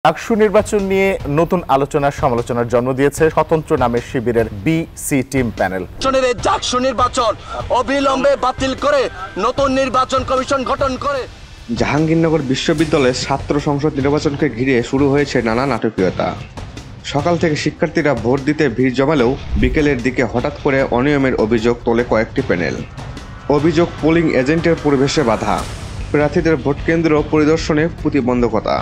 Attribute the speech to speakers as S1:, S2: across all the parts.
S1: ডাকসু নির্বাচন নিয়ে নতুন আলোচনার সমালোচনার জন্ম দিয়েছে স্বতন্ত্র নামের শিবিরের বিসি টিম প্যানেল।
S2: ডাকসু নির্বাচন অবিলম্বে বাতিল করে নতুন নির্বাচন কমিশন গঠন করে।
S3: জাহাঙ্গীরনগর বিশ্ববিদ্যালয়ের ছাত্র সংসদ নির্বাচনকে ঘিরে শুরু হয়েছে নানা নাটকীয়তা। সকাল থেকে শিক্ষার্থীরা ভোট দিতে ভিড় জমালেও বিকেলের দিকে হঠাৎ করে অনিয়মের অভিযোগ তোলে কয়েকটি প্যানেল। অভিযোগ পোলিং এজেন্টের পরিবেশে বাধা, প্রার্থীদের ভোট কেন্দ্র পরিদর্শনে প্রতিবন্ধকতা,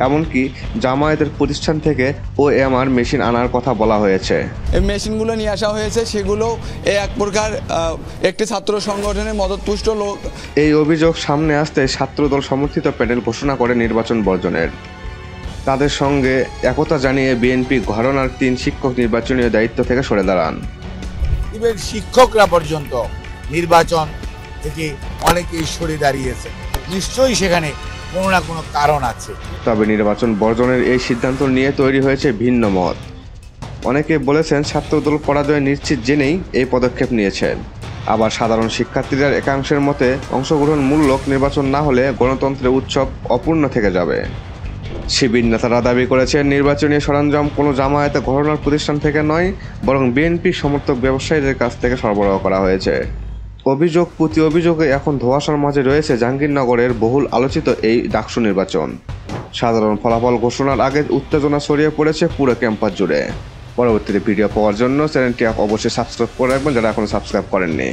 S3: এমনকি জামায়াতের প্রতিষ্ঠান থেকে OMR মেশিন আনার কথা বলা হয়েছে।
S4: এই মেশিনগুলো নিয়ে আসা হয়েছে, সেগুলো এক প্রকার একটি ছাত্র সংগঠনের মদতপুষ্ট লোক।
S3: এই অভিযোগ সামনে আসতে ছাত্রদল সমর্থিত প্যানেল ঘোষণা করে নির্বাচন বর্জনের। তাদের সঙ্গে একতা জানিয়ে বিএনপি ঘরানার 3 শিক্ষক নির্বাচনীয় দায়িত্ব থেকে সরে দাঁড়ান।
S5: ইভেন শিক্ষকরা পর্যন্ত নির্বাচন থেকে অনেকেই সরে দাঁড়িয়েছে। নিশ্চয়ই সেখানে কোনো না কোনো কারণ আছে।
S3: তবে নির্বাচন বর্জনের এই সিদ্ধান্ত নিয়ে তৈরি হয়েছে ভিন্ন মত। অনেকে বলেছেন ছাত্রদল পরাজয় নিশ্চিত জেনেই এই পদক্ষেপ নিয়েছেন। আবার সাধারণ শিক্ষার্থীদের একাংশের মতে অংশগ্রহণমূলক নির্বাচন না হলে গণতন্ত্রের উৎসব অপূর্ণ থেকে যাবে। শিবির নেতারা দাবি করেছেন নির্বাচনী সরঞ্জাম কোনো জামায়াতে ঘটনার প্রতিষ্ঠান থেকে নয়, বরং বিএনপি সমর্থক ব্যবসায়ীদের কাছ থেকে সরবরাহ করা হয়েছে। অভিযোগ প্রতি অভিযোগে এখন ধোঁয়াশার মাঝে রয়েছে জাহাঙ্গীরনগরের বহুল আলোচিত এই ডাকসু নির্বাচন। সাধারণ ফলাফল ঘোষণার আগে উত্তেজনা ছড়িয়ে পড়েছে পুরো ক্যাম্পাস জুড়ে। পরবর্তীতে ভিডিও পাওয়ার জন্য চ্যানেলটি অবশ্যই সাবস্ক্রাইব করে রাখবেন যারা এখনো সাবস্ক্রাইব করেননি।